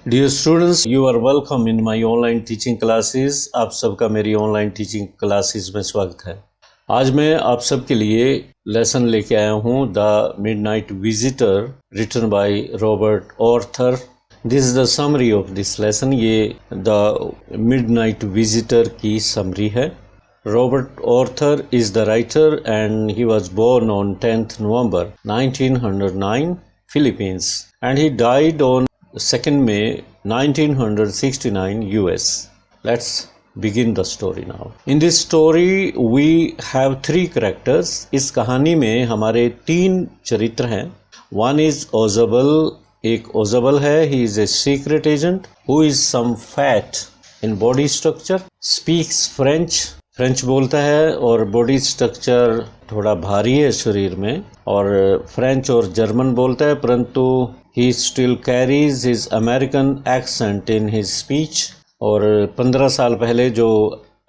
Dear students, you are welcome in my online teaching classes. आप सबका मेरी online teaching classes में स्वागत है। आज मैं आप सबके लिए लेसन लेके आया हूँ the midnight visitor written by Robert Arthur. This is the summary of this lesson. ये द मिडनाइट विजिटर की समरी है। Robert Arthur is the writer and he was born on 10th November 1909, Philippines, and he died on 2nd May 1969, US. Let's begin the story now. In this story we have three characters. इस कहानी में हमारे तीन चरित्र हैं. One is Ozabal. एक ओजाबल है. He is a secret agent who is some fat in body structure, speaks French. French बोलता है और बॉडी स्ट्रक्चर थोड़ा भारी है शरीर में, और फ्रेंच और जर्मन बोलता है, परंतु he still carries his American accent in his speech. और 15 साल पहले जो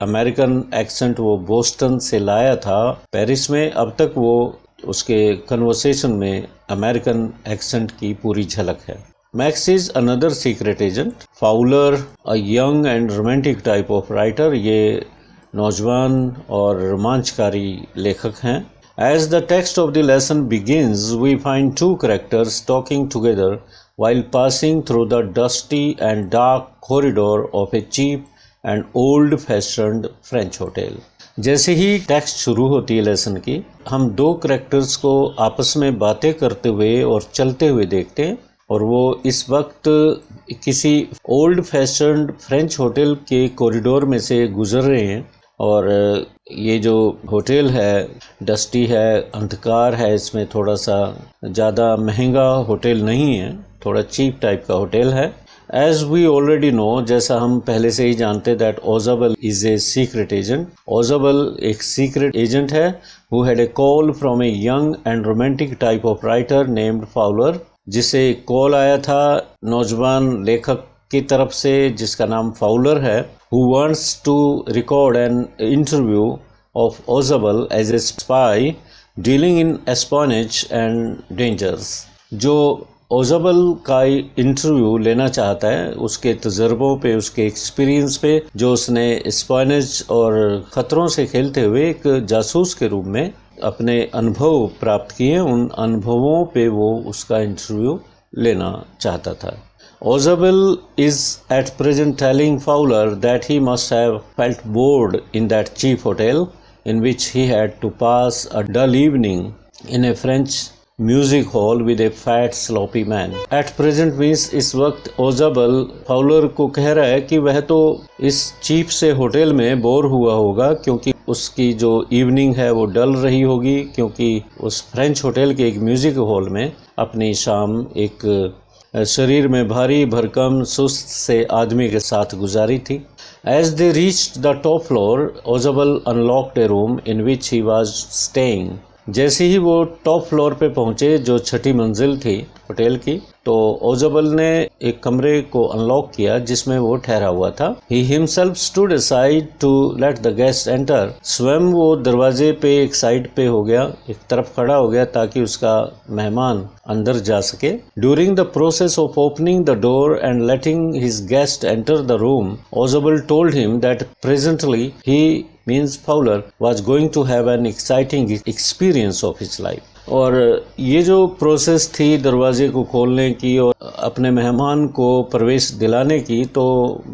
अमेरिकन एक्सेंट वो बोस्टन से लाया था पेरिस में, अब तक वो उसके कन्वर्सेशन में अमेरिकन एक्सेंट की पूरी झलक है। Max is another secret agent, Fowler a young and romantic type of writer. ये नौजवान और रोमांचकारी लेखक हैं। As the text of the lesson begins, we find two characters talking together while passing through the dusty and dark corridor of a cheap and old-fashioned French hotel. जैसे ही text शुरू होती है लेसन की, हम दो कैरेक्टर्स को आपस में बातें करते हुए और चलते हुए देखते हैं, और वो इस वक्त किसी ओल्ड फैशन्ड फ्रेंच होटल के कॉरिडोर में से गुजर रहे हैं। और ये जो होटल है डस्टी है, अंधकार है, इसमें थोड़ा सा ज़्यादा महंगा होटल नहीं है, थोड़ा चीप टाइप का होटल है। एज वी ऑलरेडी नो, जैसा हम पहले से ही जानते, that Ausable is a secret agent. Ausable एक सीक्रेट एजेंट है who had a call from a young and romantic type of writer named Fowler, जिसे कॉल आया था नौजवान लेखक की तरफ से जिसका नाम फाउलर है, who wants to record an interview of Ozabal as a spy dealing in espionage and dangers। जो ओजाबल का इंटरव्यू लेना चाहता है उसके तजर्बों पे, उसके एक्सपीरियंस पे, जो उसने स्पाइनेज और खतरों से खेलते हुए एक जासूस के रूप में अपने अनुभव प्राप्त किए, उन अनुभवों पे वो उसका इंटरव्यू लेना चाहता था। Ozabal is at present telling Fowler that he must have felt bored in that cheap hotel in which he had to pass a dull evening in a French music hall with a fat sloppy man. At present means इस वक्त Ozabal Fowler को कह रहा है कि वह तो इस चीप से होटल में बोर हुआ होगा, क्योंकि उसकी जो इवनिंग है वो डल रही होगी, क्योंकि उस फ्रेंच होटल के एक म्यूजिक हॉल में अपनी शाम एक शरीर में भारी भरकम सुस्त से आदमी के साथ गुजारी थी। As they reached the top floor, Ozabal unlocked a room in which he was staying. जैसे ही वो टॉप फ्लोर पे पहुंचे, जो छठी मंजिल थी होटल की, तो ओजाबल ने एक कमरे को अनलॉक किया जिसमें वो ठहरा हुआ था। He himself stood aside to let the guest enter. स्वयं वो दरवाजे पे एक साइड पे हो गया, एक तरफ खड़ा हो गया ताकि उसका मेहमान अंदर जा सके। During the process of opening the door and letting his guest enter the room, Ozabal told him that presently he means Fowler was going to have an exciting experience of his life। और ये जो process थी दरवाजे को खोलने की और अपने मेहमान को प्रवेश दिलाने की, तो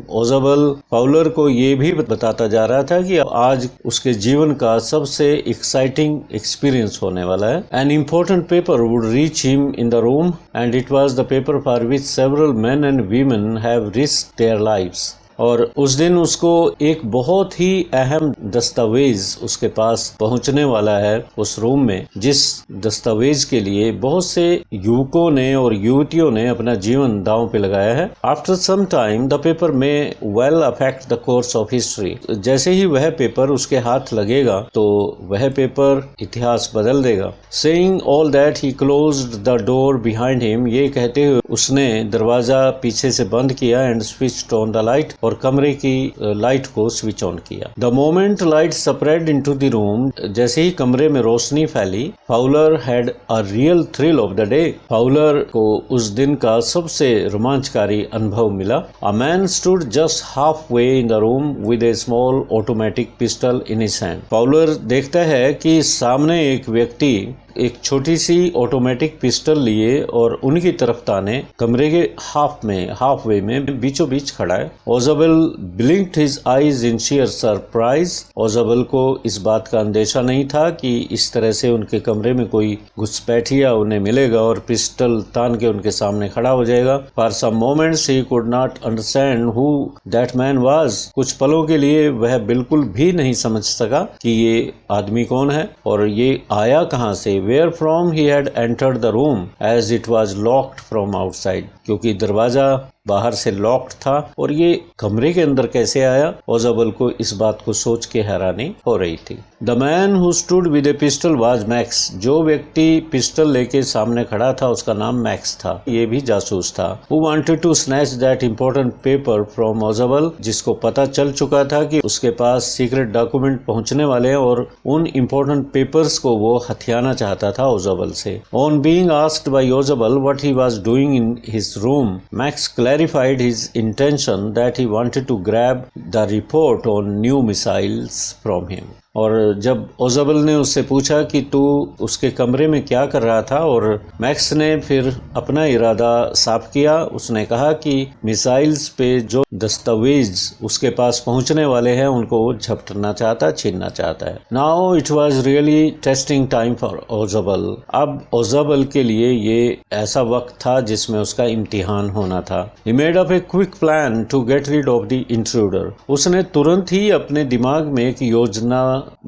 ओजाबल फाउलर को ये भी बताता जा रहा था कि आज उसके जीवन का सबसे एक्साइटिंग एक्सपीरियंस होने वाला है। An important paper would reach him in the room and it was the paper for which several men and women have risked their lives. और उस दिन उसको एक बहुत ही अहम दस्तावेज उसके पास पहुंचने वाला है उस रूम में, जिस दस्तावेज के लिए बहुत से युवकों ने और युवतियों ने अपना जीवन दांव पे लगाया है। After some time the paper may well affect the course of history. जैसे ही वह पेपर उसके हाथ लगेगा तो वह पेपर इतिहास बदल देगा। Saying all that he closed the door behind him. ये कहते हुए उसने दरवाजा पीछे से बंद किया and switched on the light, और और कमरे की लाइट को स्विच ऑन किया। The moment light spread into the room, जैसे ही कमरे में रोशनी फैली, Fowler had a real thrill of the day. Fowler को उस दिन का सबसे रोमांचकारी अनुभव मिला। A man stood just half way in the room with A small automatic pistol in his hand. Fowler देखता है कि सामने एक व्यक्ति एक छोटी सी ऑटोमेटिक पिस्टल लिए और उनकी तरफ ताने कमरे के हाफ वे में बीचों बीच खड़ा है। Ausable blinked his eyes in sheer surprise. Ausable को इस बात का अंदेशा नहीं था कि इस तरह से उनके कमरे में कोई घुसपैठिया उन्हें मिलेगा और पिस्टल तान के उनके सामने खड़ा हो जाएगा। For some moments he could not understand who that man was. कुछ पलों के लिए वह बिल्कुल भी नहीं समझ सका कि ये आदमी कौन है और ये आया कहां से। Where from he had entered the room as it was locked from outside, क्योंकि दरवाजा बाहर से लॉक्ड था और ये कमरे के अंदर कैसे आया। ओजाबेल को इस बात को सोच के हैरानी हो रही थी। The man who stood with A pistol was max. जो व्यक्ति पिस्टल लेके सामने खड़ा था उसका नाम मैक्स था। ये भी जासूस था। Who wanted to snatch that important paper from ओजाबेल, जिसको पता चल चुका था कि उसके पास सीक्रेट डॉक्यूमेंट पहुंचने वाले हैं और उन इम्पोर्टेंट पेपर्स को वो हथियाना चाहता था ओजाबेल से। On being asked by Ausable what he was doing in his room, Max clarified his intention that he wanted to grab the report on new missiles from him. और जब ओजाबेल ने उससे पूछा कि तू उसके कमरे में क्या कर रहा था, और मैक्स ने फिर अपना इरादा साफ किया। उसने कहा कि मिसाइल्स पे जो दस्तावेज उसके पास पहुंचने वाले हैं उनको झपटना चाहता, छीनना चाहता है। Now it was really testing time for Ausable. अब ओजाबेल के लिए ये ऐसा वक्त था जिसमें उसका इम्तिहान होना था। He made up a quick plan to get rid of the intruder. उसने तुरंत ही अपने दिमाग में एक योजना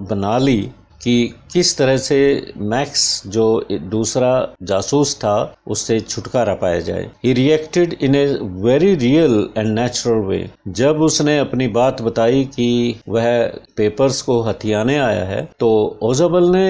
बना ली कि किस तरह से मैक्स जो दूसरा जासूस था उससे छुटकारा पाया जाए। He reacted in a very real and natural way. जब उसने अपनी बात बताई कि वह पेपर्स को हथियाने आया है तो ओजाबेल ने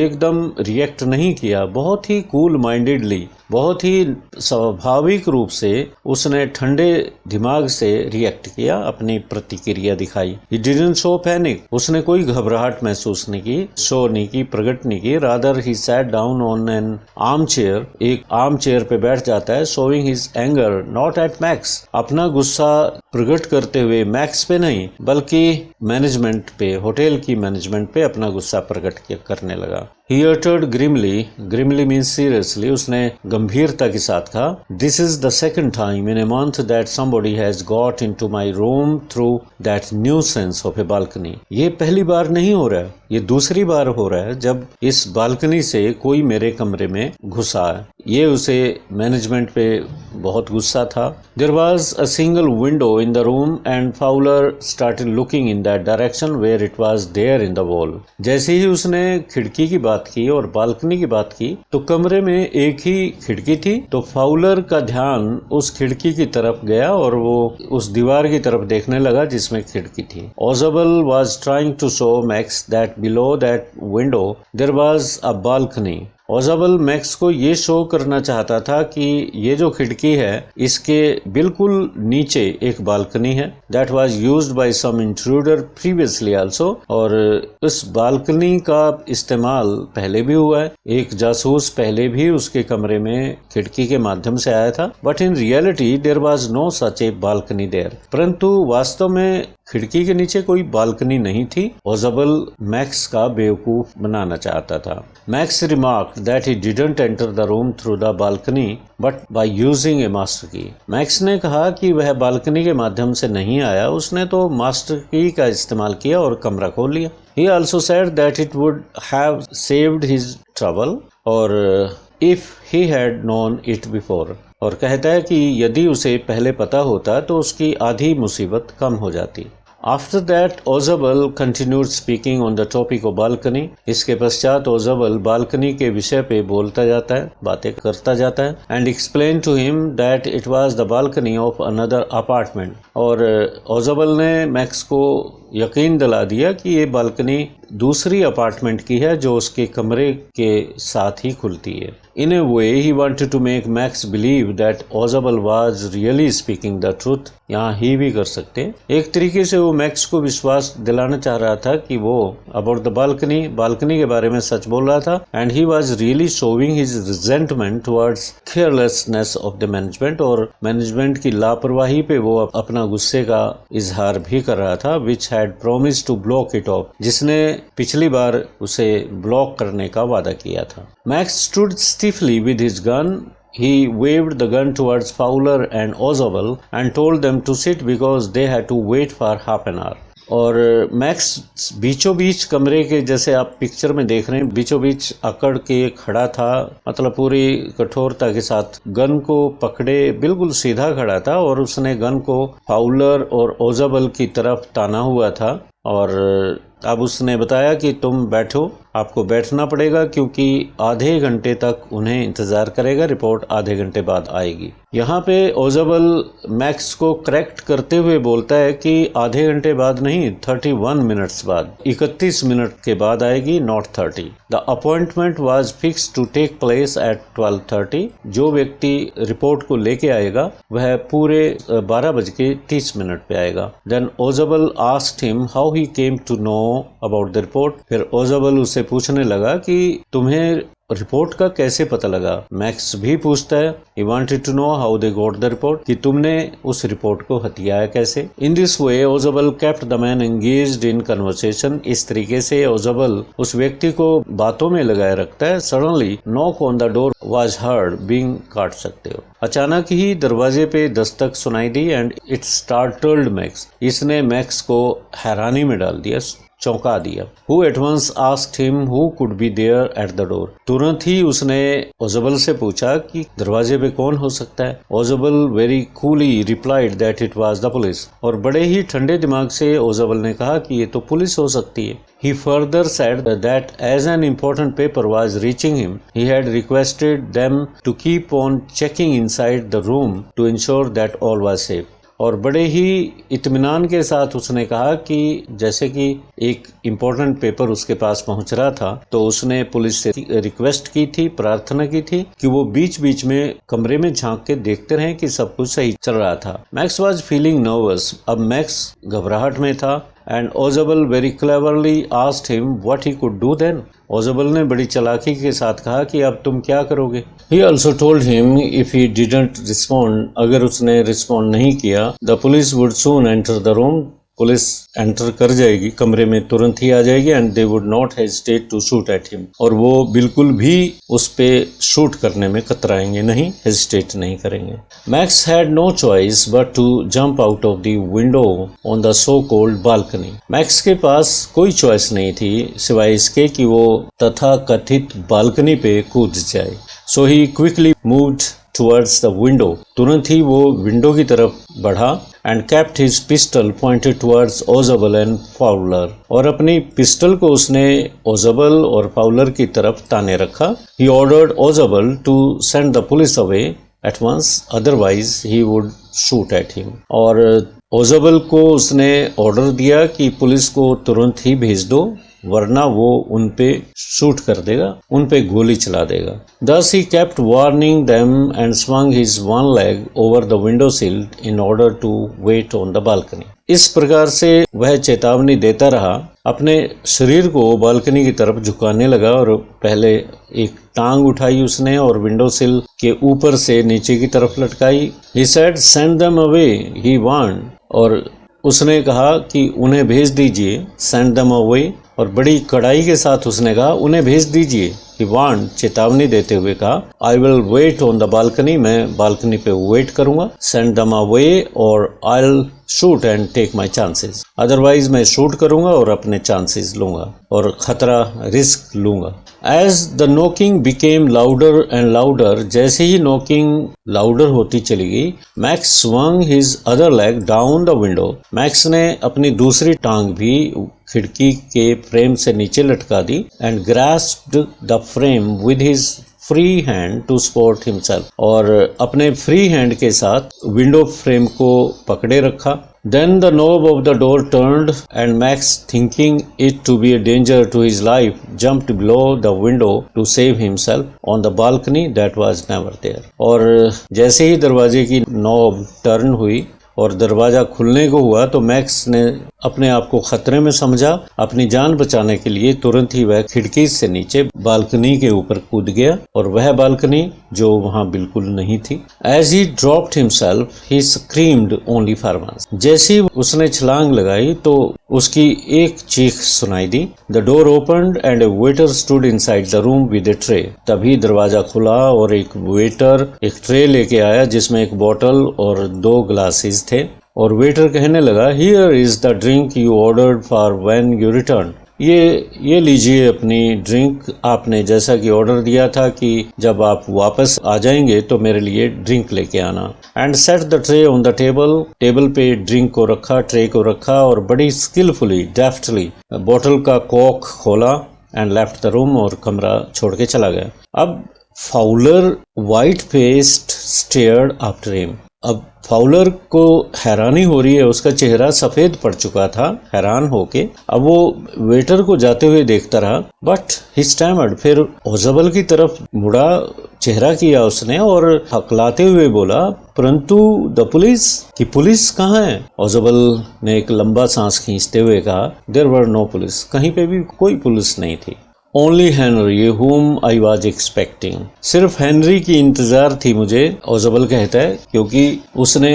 एकदम रिएक्ट नहीं किया। बहुत ही कूल माइंडेडली, बहुत ही स्वाभाविक रूप से उसने ठंडे दिमाग से रिएक्ट किया, अपनी प्रतिक्रिया दिखाई। He didn't show panic. उसने कोई घबराहट महसूस नहीं की, शो नहीं की, प्रकट नहीं की। Rather he sat down on an armchair. एक आर्म चेयर पे बैठ जाता है। Showing his anger not at Max. अपना गुस्सा प्रकट करते हुए मैक्स पे नहीं बल्कि मैनेजमेंट पे, होटल की मैनेजमेंट पे अपना गुस्सा प्रकट करने लगा। He uttered grimly. Grimly means seriously. उसने गंभीरता के साथ कहा, This is the second time in a month that somebody has got into my room through that nuisance of a balcony. ये पहली बार नहीं हो रहा है, ये दूसरी बार हो रहा है जब इस बालकनी से कोई मेरे कमरे में घुसा है। ये उसे मैनेजमेंट पे बहुत गुस्सा था। There was a single window in the room and Fowler started looking in that direction where it was there in the wall. जैसे ही उसने खिड़की की बात की और बालकनी की बात की तो कमरे में एक ही खिड़की थी, तो फाउलर का ध्यान उस खिड़की की तरफ गया और वो उस दीवार की तरफ देखने लगा जिसमें खिड़की थी। ओजाबेल was trying to show Max that below that window there was a balcony. Ausable Max को ये शो करना चाहता था कि ये जो खिड़की है इसके बिल्कुल नीचे एक बालकनी है। That was used by some intruder previously also. और उस बालकनी का इस्तेमाल पहले भी हुआ है। एक जासूस पहले भी उसके कमरे में खिड़की के माध्यम से आया था। But in reality there was no such a balcony there. परंतु वास्तव में खिड़की के नीचे कोई बालकनी नहीं थी। ओजाबेल मैक्स का बेवकूफ बनाना चाहता था। Max remarked that he didn't enter the room through the balcony but by using a master key. Max ने कहा कि वह बालकनी के माध्यम से नहीं आया, उसने तो मास्टर की का इस्तेमाल किया और कमरा खोल लिया। He also said that it would have saved his trouble और if he had known it before. और कहता है कि यदि उसे पहले पता होता तो उसकी आधी मुसीबत कम हो जाती। After that, Ozabal continued speaking on the topic of balcony. इसके पश्चात ओजाबेल बालकनी के विषय पे बोलता जाता है, बातें करता जाता है। And explained to him that it was the balcony of another apartment. और ओजाबेल ने मैक्स को यकीन दिला दिया कि ये बालकनी दूसरी अपार्टमेंट की है जो उसके कमरे के साथ ही खुलती है। In a way, he wanted to make Max believe that Ozable was really speaking the truth. यहाँ ही भी कर सकते हैं। एक तरीके से वो मैक्स को विश्वास दिलाना चाह रहा था कि वो अबाउट द बालकनी के बारे में सच बोल रहा था। And he was really showing his resentment towards carelessness of the management, और मैनेजमेंट की लापरवाही पे वो अपना गुस्से का इजहार भी कर रहा था। Which had promise to block it off, जिसने पिछली बार उसे ब्लॉक करने का वादा किया था। Max stood stiffly with his gun. He waved the gun towards Fowler and Ozable and told them to sit because they had to wait for half an hour. और max बीचों बीच कमरे के, जैसे आप पिक्चर में देख रहे हैं, बीचों बीच अकड़ के खड़ा था, मतलब पूरी कठोरता के साथ गन को पकड़े बिल्कुल सीधा खड़ा था, और उसने गन को फाउलर और ओजाबल की तरफ ताना हुआ था। और अब उसने बताया कि तुम बैठो, आपको बैठना पड़ेगा क्योंकि आधे घंटे तक उन्हें इंतजार करेगा, रिपोर्ट आधे घंटे बाद आएगी। यहाँ पे ओजाबल मैक्स को करेक्ट करते हुए बोलता है कि आधे घंटे बाद नहीं, 31 मिनट्स बाद, 31 मिनट के बाद आएगी, not 30। The appointment was fix to take place at 12:30। जो व्यक्ति रिपोर्ट को लेके आएगा वह पूरे 12:30 पे आएगा। Then Ausable asked him how he came to know about the report. फिर ओजाबल उससे पूछने लगा कि तुम्हें रिपोर्ट का कैसे पता लगा। मैक्स भी पूछता है, he wanted to know how they got the report, कि तुमने उस रिपोर्ट को हथियाया कैसे। In this way, Ozable kept the man engaged in conversation. इस तरीके से ओजाबल उस व्यक्ति को बातों में लगाए रखता है। Suddenly, knock on the door was heard, being काट सकते हो। अचानक ही दरवाजे पे दस्तक सुनाई दी एंड इट स्टार्टल्ड मैक्स। इसने मैक्स को हैरानी में डाल दिया, चौंका दिया। Who at once asked him who could be there at the door. तुरंत ही उसने ओजाबल से पूछा कि दरवाजे पे कौन हो सकता है। ओजाबल very coolly replied that it was the police. और बड़े ही ठंडे दिमाग से ओजाबल ने कहा कि ये तो पुलिस हो सकती है। He further said that as an important paper was reaching him, he had requested them to keep on checking inside the room to ensure that all was safe. और बड़े ही इत्मीनान के साथ उसने कहा कि जैसे कि एक इम्पोर्टेंट पेपर उसके पास पहुंच रहा था, तो उसने पुलिस से रिक्वेस्ट की थी, प्रार्थना की थी कि वो बीच बीच में कमरे में झांक के देखते रहें कि सब कुछ सही चल रहा था। Max was feeling nervous. अब मैक्स घबराहट में था। And Ausable very cleverly asked him what he could do then. Ausable ने बड़ी चालाकी के साथ कहा कि अब तुम क्या करोगे। He also told him if he didn't respond, अगर उसने रिस्पॉन्ड नहीं किया, the police would soon enter the room, police enter कर जाएगी, कमरे में तुरंत ही आ जाएगी, and they would not hesitate to shoot at him, और वो बिल्कुल भी उस पे शूट करने में कतराएंगे नहीं, हेजिटेट नहीं करेंगे। Max had no choice but to jump out of the window on the so called balcony. Max के पास कोई चॉइस नहीं थी सिवाय इसके कि वो तथा कथित बालकनी पे कूद जाए। So he quickly moved towards the window. तुरंत ही वो विंडो की तरफ बढ़ा and kept his pistol pointed towards Ozable and Fowler. और अपनी पिस्टल को उसने ओजाबल और फाउलर की तरफ ताने रखा। He ordered Ozable to send the police away at once, otherwise he would shoot at him. और ओजाबल को उसने ऑर्डर दिया कि पुलिस को तुरंत ही भेज दो, वरना वो उन पे शूट कर देगा, उन पे गोली चला देगा। Thus he kept warning them and swung his one leg over the window sill in order to wait on the balcony. इस प्रकार से वह चेतावनी देता रहा, अपने शरीर को बालकनी की तरफ झुकाने लगा, और पहले एक टांग उठाई उसने और विंडो सिल के ऊपर से नीचे की तरफ लटकाई। He said, "Send them away," he warned. और उसने कहा कि उन्हें भेज दीजिए, send them away, और बड़ी कड़ाई के साथ उसने कहा उन्हें भेज दीजिए। He warned, चेतावनी देते हुए कहा, I will wait on the balcony, मैं बालकनी पे वेट करूंगा, send them away और I'll shoot and take my chances, otherwise मैं शूट करूंगा और अपने चांसेस लूंगा और खतरा रिस्क लूंगा। As the knocking became louder and louder, जैसे ही नॉकिंग लाउडर होती चली गई, Max swung his other leg down the window. Max ने अपनी दूसरी टांग भी खिड़की के फ्रेम से नीचे लटका दी and grasped the frame with his free hand to support himself, और अपने फ्री हैंड के साथ विंडो फ्रेम को पकड़े रखा Then the knob of the door turned and Max, thinking it to be a danger to his life, jumped below the window to save himself on the balcony that was never there. और जैसे ही दरवाजे की knob turn हुई और दरवाजा खुलने को हुआ तो मैक्स ने अपने आप को खतरे में समझा। अपनी जान बचाने के लिए तुरंत ही वह खिड़की से नीचे बालकनी के ऊपर कूद गया और वह बालकनी जो वहां बिल्कुल नहीं थी। As he dropped himself, he screamed only for once. जैसे ही उसने छलांग लगाई तो उसकी एक चीख सुनाई दी। The door opened and a waiter stood inside the room with a tray. तभी दरवाजा खुला और एक वेटर एक ट्रे लेके आया जिसमें एक बोतल और 2 ग्लासेस थे और वेटर कहने लगा, Here is the drink you ordered for when you returned. ये लीजिए अपनी ड्रिंक, आपने जैसा कि ऑर्डर दिया था कि जब आप वापस आ जाएंगे तो मेरे लिए ड्रिंक लेके आना। And set the tray on the table, table पे ड्रिंक को रखा, ट्रे को रखा और बड़ी स्किलफुली डेफ्टली बोतल का कॉक खोला एंड लेफ्ट द रूम और कमरा छोड़ के चला गया। अब Fowler white faced stared after him. अब फाउलर को हैरानी हो रही है, उसका चेहरा सफेद पड़ चुका था हैरान होके। अब वो वेटर को जाते हुए देखता रहा बट ही स्टैमर्ड। फिर ओजाबल की तरफ मुड़ा, चेहरा किया उसने और हकलाते हुए बोला, परंतु द पुलिस, कि पुलिस कहाँ है? ओजाबल ने एक लंबा सांस खींचते हुए कहा, देयर वर नो पुलिस, कहीं पे भी कोई पुलिस नहीं थी। Only Henry whom I was expecting, सिर्फ हेनरी की इंतजार थी मुझे, ओजाबल कहता है, क्योंकि उसने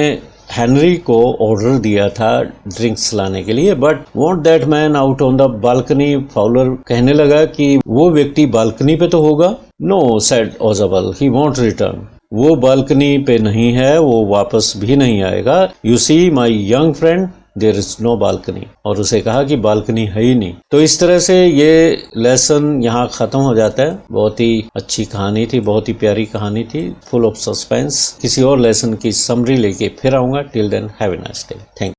हेनरी को ऑर्डर दिया था ड्रिंक्स लाने के लिए। But won't that man out on the balcony, Fowler कहने लगा कि वो व्यक्ति बालकनी पे तो होगा। No said Ausable, he won't return, वो बालकनी पे नहीं है, वो वापस भी नहीं आएगा। You see my young friend, there is no balcony, और उसे कहा कि बालकनी है ही नहीं। तो इस तरह से ये लेसन यहाँ खत्म हो जाता है। बहुत ही अच्छी कहानी थी, बहुत ही प्यारी कहानी थी, फुल ऑफ सस्पेंस। किसी और लेसन की समरी लेके फिर आऊंगा। Till then have a nice day. Thank you.